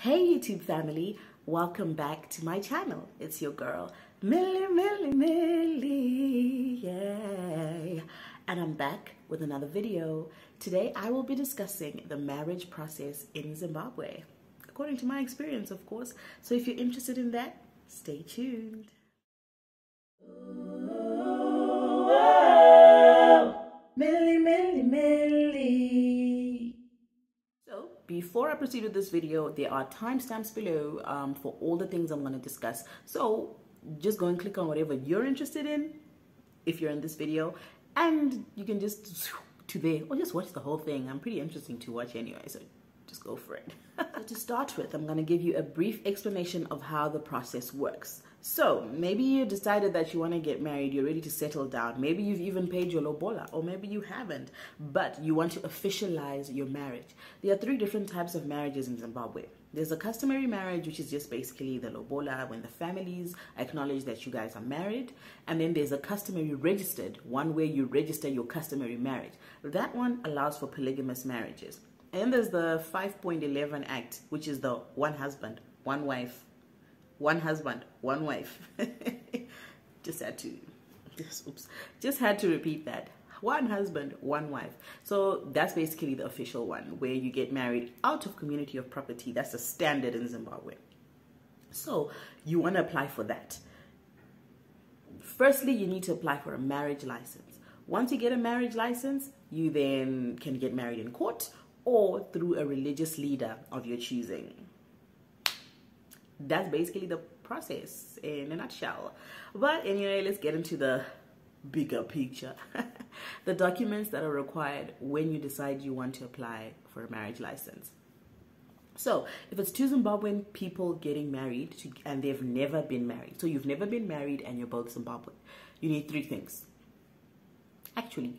Hey YouTube family, welcome back to my channel. It's your girl, Millie, yay. And I'm back with another video. Today I will be discussing the marriage process in Zimbabwe, according to my experience, of course. So if you're interested in that, stay tuned. Millie. So before I proceed with this video, there are timestamps below for all the things I'm going to discuss. So just go and click on whatever you're interested in if you're in this video, and you can just to there or just watch the whole thing. I'm pretty interesting to watch anyway, so just go for it. So to start with, I'm going to give you a brief explanation of how the process works. So maybe you decided that you want to get married, you're ready to settle down. Maybe you've even paid your lobola, or maybe you haven't, but you want to officialize your marriage. There are three different types of marriages in Zimbabwe. There's a customary marriage, which is just basically the lobola, when the families acknowledge that you guys are married. And then there's a customary registered, one where you register your customary marriage. That one allows for polygamous marriages. And then there's the 5.11 Act, which is the one husband, one wife. One husband, one wife. just had to repeat that. One husband, one wife. So that's basically the official one, where you get married out of community of property. That's the standard in Zimbabwe. So you want to apply for that. Firstly, you need to apply for a marriage license. Once you get a marriage license, you then can get married in court or through a religious leader of your choosing. That's basically the process in a nutshell. But anyway, let's get into the bigger picture. The documents that are required when you decide you want to apply for a marriage license. So if it's two Zimbabwean people getting married and they've never been married, so you've never been married and you're both Zimbabwean, you need three things. Actually,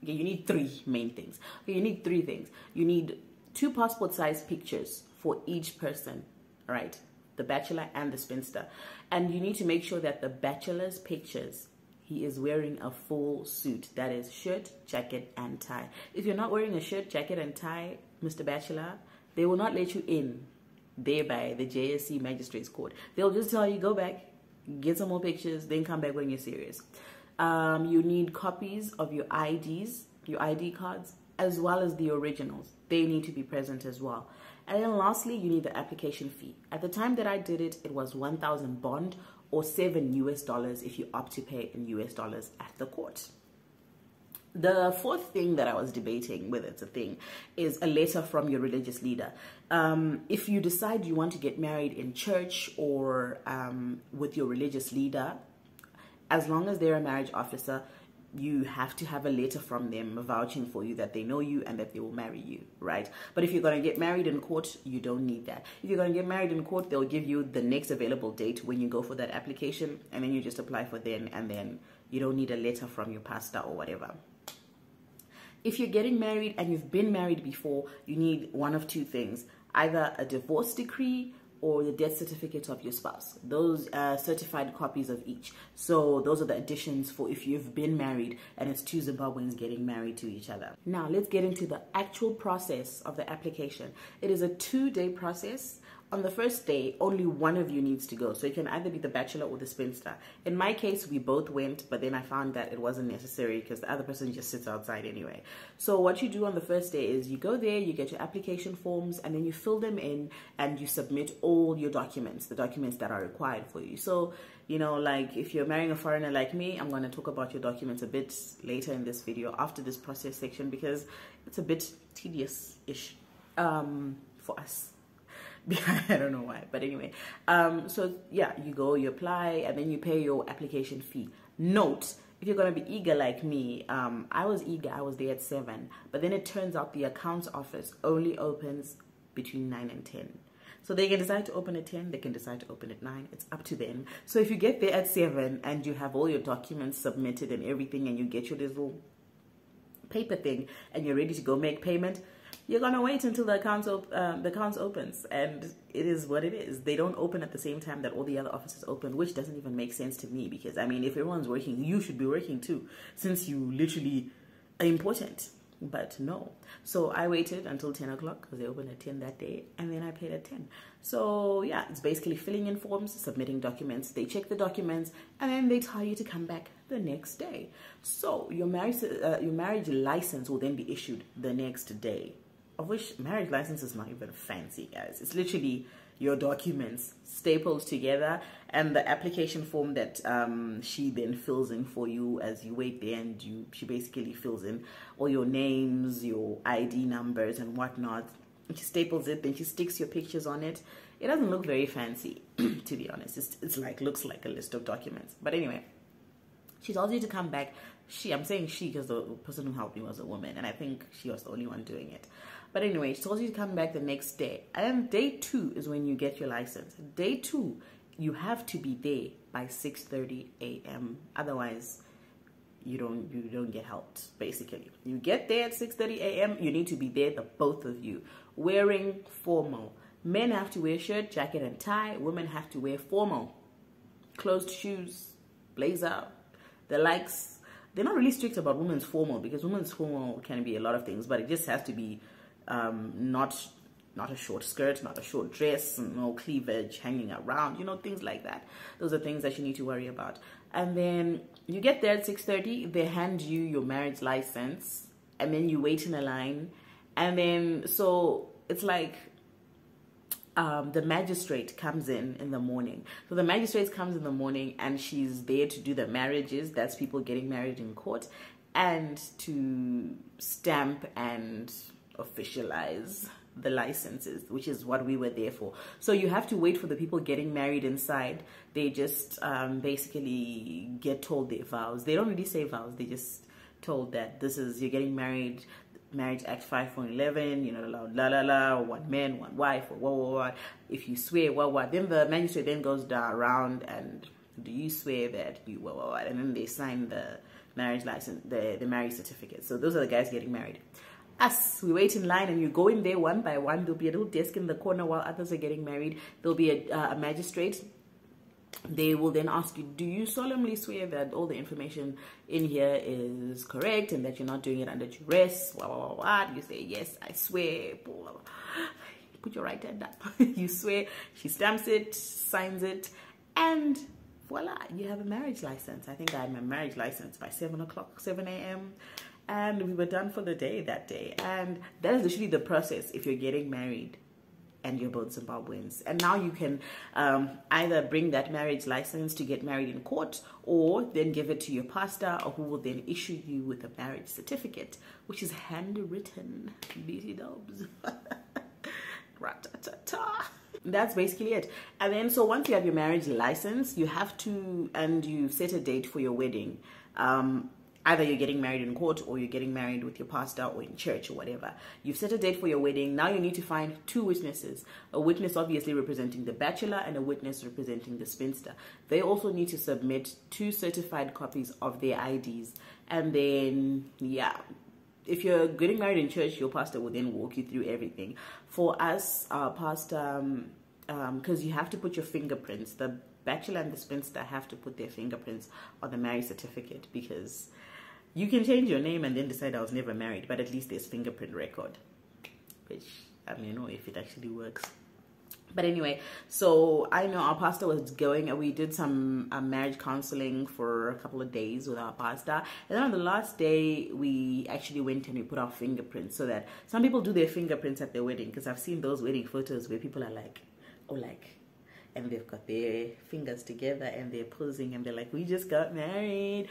you need three main things. Okay, you need three things. You need 2 passport-sized pictures for each person. Right, the bachelor and the spinster, and you need to make sure that the bachelor's pictures, he is wearing a full suit, that is shirt, jacket, and tie. If you're not wearing a shirt, jacket, and tie, Mr. Bachelor, they will not let you in there by the JSC Magistrates Court. They'll just tell you, go back, get some more pictures, then come back when you're serious. You need copies of your IDs, your ID cards, as well as the originals. They need to be present as well. And then lastly, you need the application fee. At the time that I did it, it was 1,000 bond or $7 US if you opt to pay in US dollars at the court. The fourth thing that I was debating, whether it's a thing, is a letter from your religious leader. If you decide you want to get married in church or with your religious leader, as long as they're a marriage officer, you have to have a letter from them vouching for you that they know you and that they will marry you, right? But if you're going to get married in court, you don't need that. If you're going to get married in court, they'll give you the next available date when you go for that application, and then you just apply for them, and then you don't need a letter from your pastor or whatever. If you're getting married and you've been married before, you need one of two things: either a divorce decree or the death certificate of your spouse. Those certified copies of each. So those are the additions for if you've been married and it's two Zimbabweans getting married to each other. Now let's get into the actual process of the application. It is a 2-day process. On the first day, only one of you needs to go. So it can either be the bachelor or the spinster. In my case, we both went, but then I found that it wasn't necessary because the other person just sits outside anyway. So what you do on the first day is you go there, you get your application forms, and then you fill them in and you submit all your documents, the documents that are required for you. So, you know, like if you're marrying a foreigner like me, I'm going to talk about your documents a bit later in this video after this process section because it's a bit tedious-ish for us. I don't know why, but anyway, so yeah, you go, you apply, and then you pay your application fee. Note, if you're going to be eager like me, I was eager, I was there at 7, but then it turns out the accounts office only opens between 9 and 10. So they can decide to open at 10, they can decide to open at 9, it's up to them. So if you get there at 7 and you have all your documents submitted and everything, and you get your little paper thing, and you're ready to go make payment, you're gonna wait until the accounts opens, and it is what it is. They don't open at the same time that all the other offices open, which doesn't even make sense to me because I mean, if everyone's working, you should be working too, since you literally are important. But no. So I waited until 10 o'clock because they opened at 10 that day, and then I paid at 10. So yeah, it's basically filling in forms, submitting documents. They check the documents, and then they tell you to come back the next day. So your marriage license will then be issued the next day, of which marriage license is not even fancy, guys. It's literally your documents stapled together, and the application form that she then fills in for you as you wait there, and she basically fills in all your names, your ID numbers and whatnot. She staples it, then she sticks your pictures on it. It doesn't look very fancy, to be honest. It's like, looks like a list of documents. But anyway, she tells you to come back. I'm saying she because the person who helped me was a woman, and I think she was the only one doing it. But anyway, she tells you to come back the next day. And day 2 is when you get your license. Day 2, you have to be there by 6:30 a.m. Otherwise, you don't get helped, basically. You get there at 6:30 a.m. You need to be there, the both of you, wearing formal. Men have to wear shirt, jacket, and tie. Women have to wear formal. Closed shoes, blazer, the likes. They're not really strict about women's formal, because women's formal can be a lot of things, but it just has to be not a short skirt, not a short dress, no cleavage hanging around, things like that. Those are things that you need to worry about. And then you get there at 6:30, they hand you your marriage license, and then you wait in a line. And then, so it's like the magistrate comes in the morning. So the magistrate comes in the morning, and she's there to do the marriages. That's people getting married in court, and to stamp and officialize the licenses, which is what we were there for. So you have to wait for the people getting married inside. They just basically get told their vows. They don't really say vows. They just told that this is, you're getting married, Marriage Act 5.11, la la la, one man, one wife, or what. If you swear, what. Then the magistrate then goes down around and, do you swear that you what? And then they sign the marriage license, the marriage certificate. So those are the guys getting married. Us, we wait in line, and you go in there one by one. There'll be a little desk in the corner while others are getting married. There'll be a magistrate. They will then ask you, do you solemnly swear that all the information in here is correct and that you're not doing it under duress? You say, yes, I swear. Put your right hand up. You swear. She stamps it, signs it, and voila, you have a marriage license. I think I had my marriage license by 7 a.m. And we were done for the day that day. And that is literally the process if you're getting married and you're both Zimbabweans. And now you can either bring that marriage license to get married in court, or then give it to your pastor, or who will then issue you with a marriage certificate, which is handwritten. BT dubs. Ra-ta-ta-ta. That's basically it. And then, so once you have your marriage license, you have to, and you set a date for your wedding. Either you're getting married in court, or you're getting married with your pastor, or in church, or whatever. You've set a date for your wedding. Now you need to find 2 witnesses. A witness obviously representing the bachelor, and a witness representing the spinster. They also need to submit 2 certified copies of their IDs. And then, yeah, if you're getting married in church, your pastor will then walk you through everything. For us, our pastor, because you have to put your fingerprints, the bachelor and the spinster have to put their fingerprints on the marriage certificate, because you can change your name and then decide I was never married, but at least there's fingerprint record, which I don't know if it actually works. But anyway, so I know our pastor was going, we did some marriage counseling for a couple of days with our pastor. And then on the last day, we actually went and we put our fingerprints, so that some people do their fingerprints at their wedding, because I've seen those wedding photos where people are like, and they've got their fingers together and they're posing and they're like, we just got married.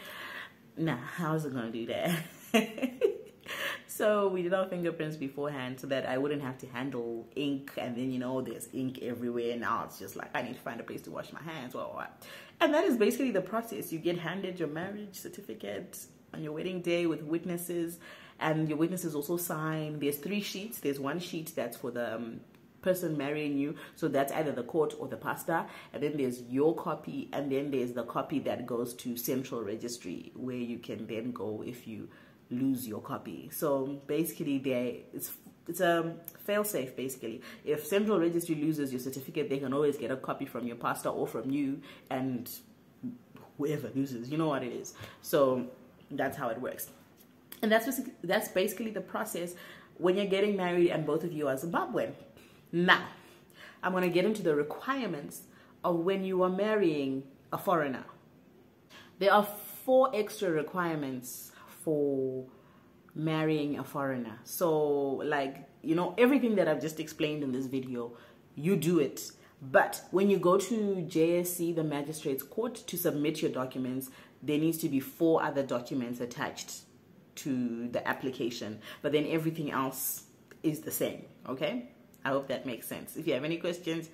Nah, I wasn't going to do that. So we did our fingerprints beforehand, so that I wouldn't have to handle ink, and then, there's ink everywhere. Now it's just like, I need to find a place to wash my hands. And that is basically the process. You get handed your marriage certificate on your wedding day with witnesses, and your witnesses also sign. There's 3 sheets. There's 1 sheet that's for the person marrying you, so that's either the court or the pastor, and then there's your copy, and then there's the copy that goes to central registry, where you can then go if you lose your copy. So basically it's a fail-safe. Basically, if central registry loses your certificate, they can always get a copy from your pastor or from you, and whoever loses, you know what it is. So that's how it works. And that's basically the process when you're getting married and both of you are Zimbabwean. Now, I'm going to get into the requirements of when you are marrying a foreigner. There are 4 extra requirements for marrying a foreigner. So, like, you know, everything that I've just explained in this video, you do it. But when you go to JSC, the Magistrates Court, to submit your documents, there needs to be 4 other documents attached to the application. But then everything else is the same, okay? I hope that makes sense. If you have any questions,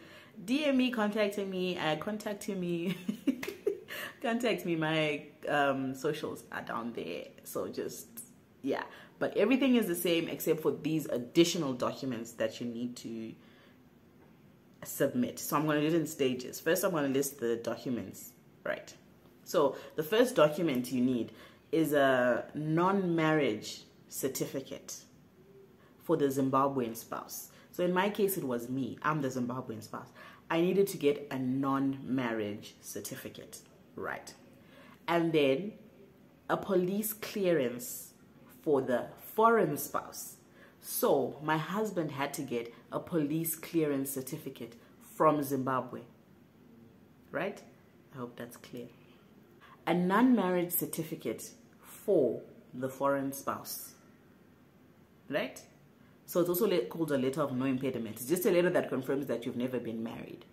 DM me, contact me. Contact me. My socials are down there. So just, yeah. But everything is the same except for these additional documents that you need to submit. So I'm going to do it in stages. First, I'm going to list the documents, right? So the first document you need is a non-marriage certificate for the Zimbabwean spouse. So in my case, it was me. I'm the Zimbabwean spouse. I needed to get a non-marriage certificate, right? And then a police clearance for the foreign spouse. So my husband had to get a police clearance certificate from Zimbabwe, right? I hope that's clear. A non-marriage certificate for the foreign spouse, right? So it's also called a letter of no impediment. It's just a letter that confirms that you've never been married.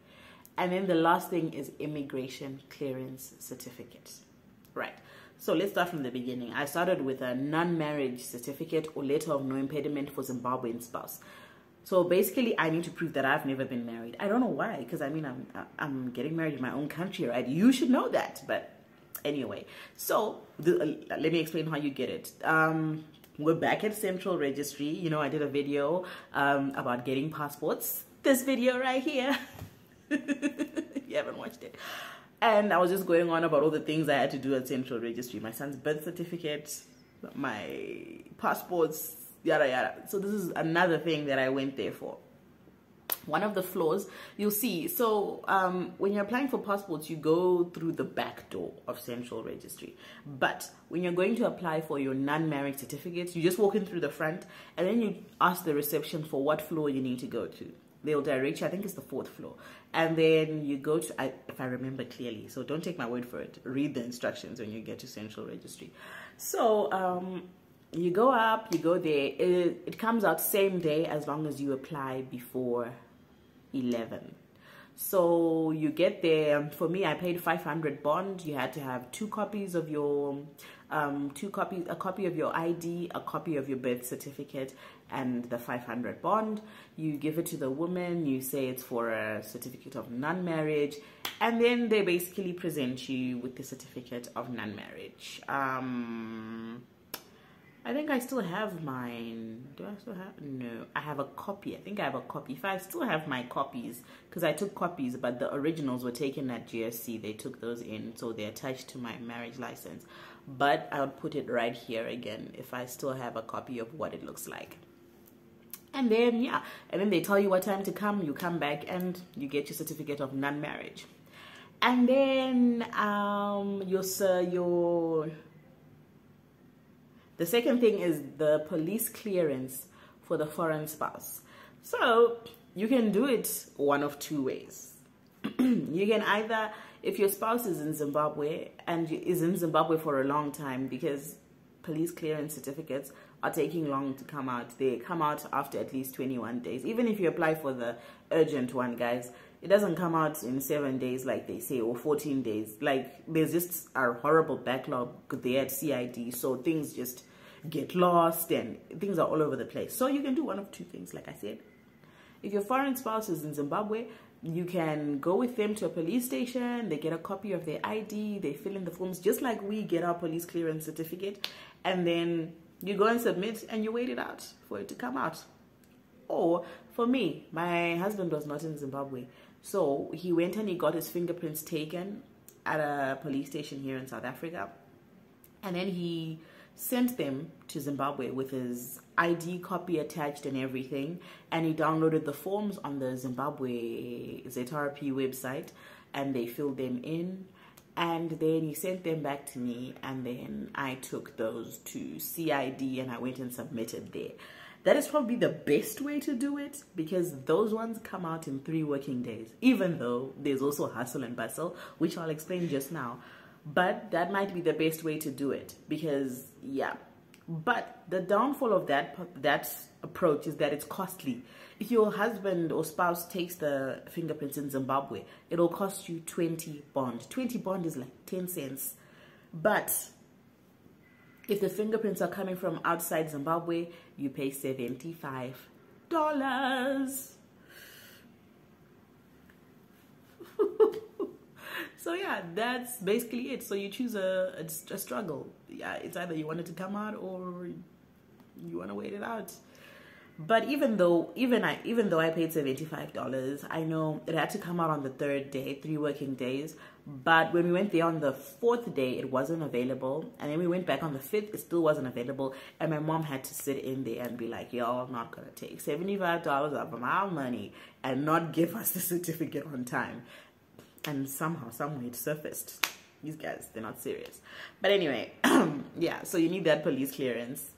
And then the last thing is immigration clearance certificate, right? So let's start from the beginning. I started with a non-marriage certificate or letter of no impediment for Zimbabwean spouse. So basically, I need to prove that I've never been married. I don't know why, because I mean, I'm getting married in my own country, right? You should know that, but anyway. So let me explain how you get it. We're back at Central Registry. You know, I did a video about getting passports. This video right here. You haven't watched it. And I was just going on about all the things I had to do at Central Registry. My son's birth certificate, my passports, yada yada. So this is another thing that I went there for. One of the floors, you'll see. So when you're applying for passports, you go through the back door of Central Registry. But when you're going to apply for your non-marriage certificates, you just walk in through the front and then you ask the reception for what floor you need to go to. They'll direct you, I think it's the 4th floor. And then you go to, if I remember clearly, so don't take my word for it. Read the instructions when you get to Central Registry. So you go up, you go there. It comes out same day as long as you apply before 11. So you get there. For me, I paid 500 bond. You had to have 2 copies of your a copy of your ID, a copy of your birth certificate, and the 500 bond. You give it to the woman. You say it's for a certificate of non-marriage, and then they basically present you with the certificate of non-marriage. I think I still have mine. Do I still have? No, I have a copy. I think I have a copy. If I still have my copies, because I took copies, but the originals were taken at GSC. They took those in, so they're attached to my marriage license. But I would put it right here again if I still have a copy of what it looks like. And then, yeah, and then they tell you what time to come. You come back and you get your certificate of non-marriage. And then the second thing is the police clearance for the foreign spouse. So you can do it one of 2 ways. You can either, if your spouse is in Zimbabwe and is in Zimbabwe for a long time, because police clearance certificates are taking long to come out. They come out after at least 21 days. Even if you apply for the urgent one, guys, it doesn't come out in 7 days like they say, or 14 days. Like, there's just a horrible backlog there at CID, so things just get lost and things are all over the place. So you can do one of 2 things, like I said. If your foreign spouse is in Zimbabwe, you can go with them to a police station. They get a copy of their ID. They fill in the forms just like we get our police clearance certificate. And then you go and submit and you wait it out for it to come out. Or for me, my husband was not in Zimbabwe. So he went and he got his fingerprints taken at a police station here in South Africa. And then he sent them to Zimbabwe with his ID copy attached and everything, and he downloaded the forms on the Zimbabwe ZRP website, and they filled them in, And then he sent them back to me, and then I took those to CID and I went and submitted there. That is probably the best way to do it, because those ones come out in 3 working days, even though there's also hustle and bustle, which I'll explain just now. But that might be the best way to do it, because yeah. But the downfall of that approach is that it's costly. If your husband or spouse takes the fingerprints in Zimbabwe, it'll cost you 20 bond. 20 bond is like 10 cents. But if the fingerprints are coming from outside Zimbabwe, you pay $75. So yeah, that's basically it. So you choose a struggle. Yeah, it's either you want it to come out or you want to wait it out. But even though I paid $75, I know it had to come out on the 3rd day, 3 working days. But when we went there on the 4th day, it wasn't available. And then we went back on the 5th, it still wasn't available. And my mom had to sit in there and be like, yo, I'm not going to take $75 out of our money and not give us the certificate on time. And somehow, someway it surfaced. These guys, they're not serious. But anyway, yeah, so you need that police clearance.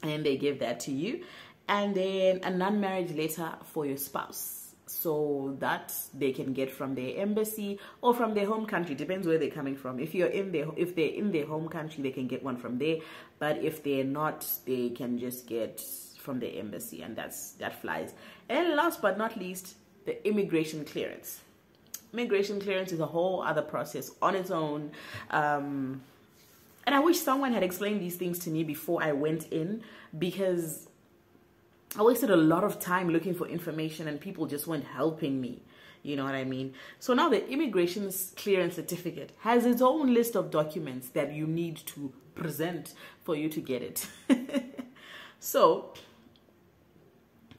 And they give that to you. And then a non-marriage letter for your spouse. So that they can get from their embassy or from their home country. Depends where they're coming from. If they're in their home country, they can get one from there. But if they're not, they can just get from their embassy. And that flies. And last but not least, the immigration clearance. Immigration clearance is a whole other process on its own. And I wish someone had explained these things to me before I went in, because I wasted a lot of time looking for information and people just weren't helping me. You know what I mean? So now the immigration clearance certificate has its own list of documents that you need to present for you to get it. So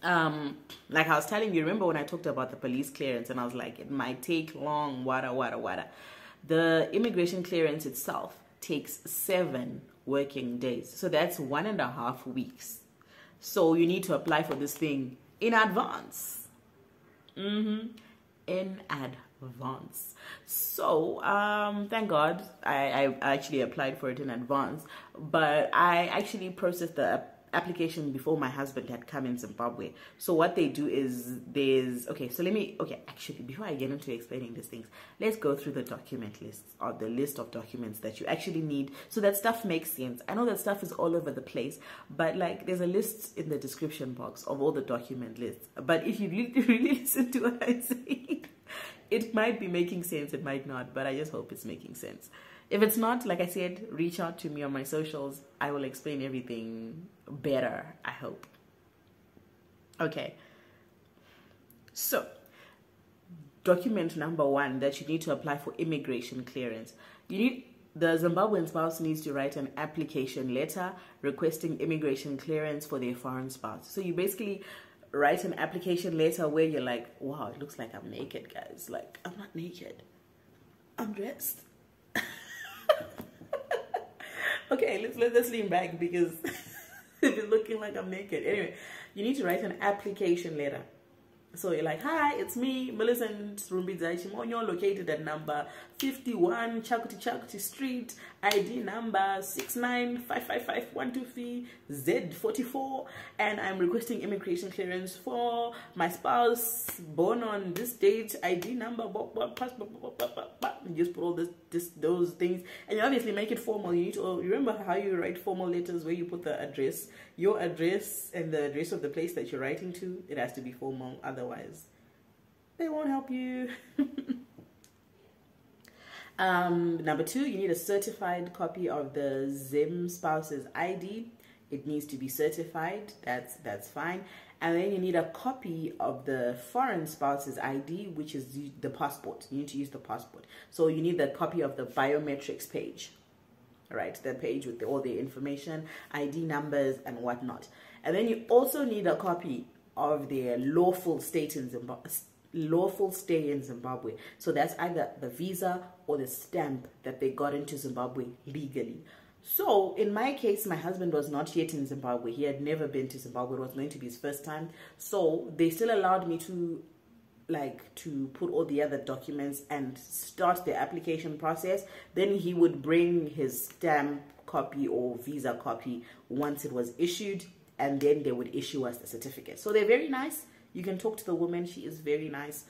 like I was telling you, remember when I talked about the police clearance and I was like, it might take long, wada. The immigration clearance itself takes 7 working days. So that's 1.5 weeks. So you need to apply for this thing in advance. In advance. So thank God I actually applied for it in advance. But I actually processed the application before my husband had come in Zimbabwe. So what they do is actually before I get into explaining these things, let's go through the document lists, or the list of documents that you actually need, so that stuff makes sense. I know that stuff is all over the place, but like there's a list in the description box of all the document lists. But if you really listen to what I say, it might be making sense, it might not, but I just hope it's making sense. If it's not, like I said, reach out to me on my socials. I will explain everything better, I hope. Okay. So, document number 1 that you need to apply for immigration clearance. The Zimbabwean spouse needs to write an application letter requesting immigration clearance for their foreign spouse. So you basically write an application letter where you're like, wow, it looks like I'm naked, guys. Like, I'm not naked. I'm dressed. Okay, let's lean back, because it's looking like I'm naked. Anyway, you need to write an application letter. So you're like, hi, it's me, Millicent Rumbidzai Chimonyo, located at number 51 Chakuti Street, ID number 6955512 Z44, and I'm requesting immigration clearance for my spouse, born on this date, ID number, you just put all those things, and you obviously make it formal. You need to remember how you write formal letters, where you put the address, your address, and the address of the place that you're writing to. It has to be formal, otherwise they won't help you. Number 2, you need a certified copy of the Zim spouse's ID. It needs to be certified. That's fine. And then you need a copy of the foreign spouse's ID, which is the passport. You need to use the passport. So you need the copy of the biometrics page, right? The page with all the information, ID numbers and whatnot. And then you also need a copy of their lawful stay in Zimbabwe. So that's either the visa or the stamp that they got into Zimbabwe legally. So in my case, my husband was not yet in Zimbabwe. He had never been to Zimbabwe. It was going to be his first time. So they still allowed me to like to put all the other documents and start the application process. Then he would bring his stamp copy or visa copy once it was issued, and then they would issue us the certificate. So they're very nice. You can talk to the woman. She is very nice.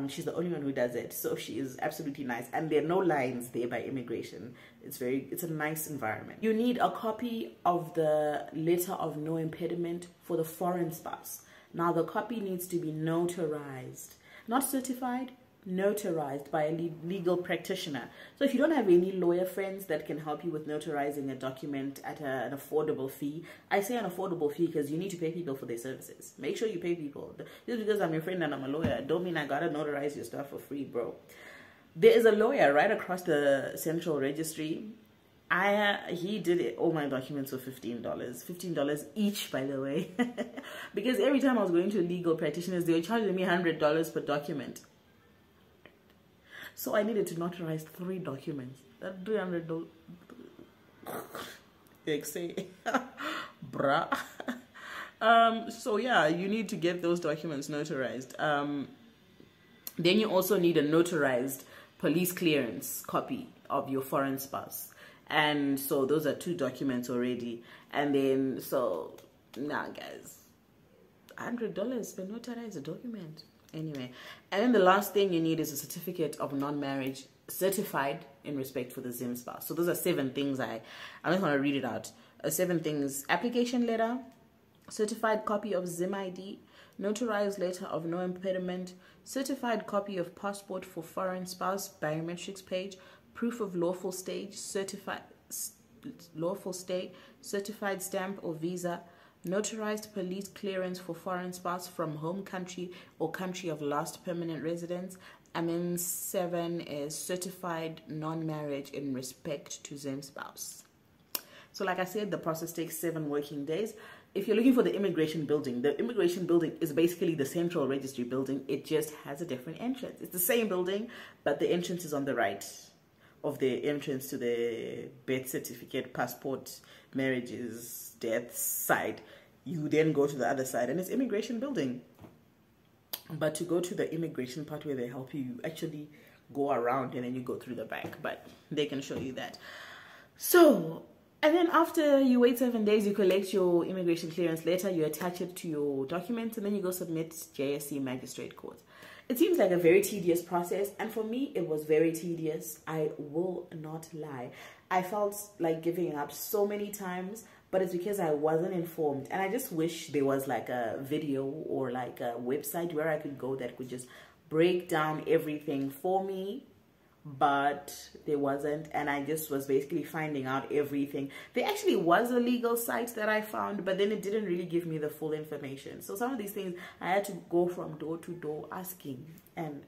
She's the only one who does it, so she is absolutely nice. And there are no lines there by immigration. It's a nice environment. You need a copy of the letter of no impediment for the foreign spouse. Now the copy needs to be notarized, not certified, notarized by a legal practitioner. So if you don't have any lawyer friends that can help you with notarizing a document at an affordable fee, I say an affordable fee because you need to pay people for their services. Make sure you pay people. Just because I'm your friend and I'm a lawyer, don't mean I gotta notarize your stuff for free, bro. There is a lawyer right across the central registry. He did all my documents for $15 each, by the way. Because every time I was going to legal practitioners, they were charging me $100 per document. So I needed to notarize 3 documents. That's $300. Like say, bruh. So yeah, you need to get those documents notarized. Then you also need a notarized police clearance copy of your foreign spouse. And so those are 2 documents already. And then, so, nah, guys, $100 to notarize a document. Anyway, and then the last thing you need is a certificate of non-marriage certified in respect for the Zim spouse. So those are 7 things. I'm just going to read it out. 7 things: application letter, certified copy of Zim ID, notarized letter of no impediment, certified copy of passport for foreign spouse, biometrics page, proof of lawful stay, certified stamp or visa, notarized police clearance for foreign spouse from home country or country of last permanent residence. And then 7 is certified non-marriage in respect to Zim spouse. So like I said, the process takes 7 working days. If you're looking for the immigration building is basically the central registry building. It just has a different entrance. It's the same building, but the entrance is on the right of the entrance to the birth certificate, passport, marriages, deaths side. You then go to the other side and it's immigration building. But to go to the immigration part where they help you actually go around and then you go through the back, but they can show you that. So, and then after you wait 7 days, you collect your immigration clearance letter, you attach it to your documents, and then you go submit JSC Magistrate Court. It seems like a very tedious process, and for me, it was very tedious. I will not lie. I felt like giving up so many times, but it's because I wasn't informed. And I just wish there was like a video or like a website where I could go that could just break down everything for me. But there wasn't, and I just was basically finding out everything. There actually was a legal site that I found, but then it didn't really give me the full information. So some of these things I had to go from door to door asking. And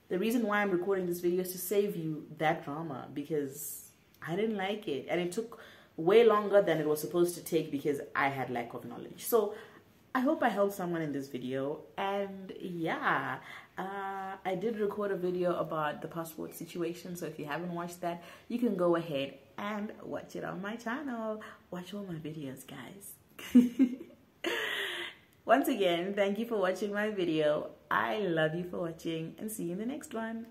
the reason why I'm recording this video is to save you that drama, because I didn't like it, and it took way longer than it was supposed to take because I had lack of knowledge. So I hope I helped someone in this video. And yeah, I did record a video about the passport situation, so if you haven't watched that, you can go ahead and watch it on my channel. Watch all my videos, guys. Once again, thank you for watching my video. I love you for watching, and see you in the next one.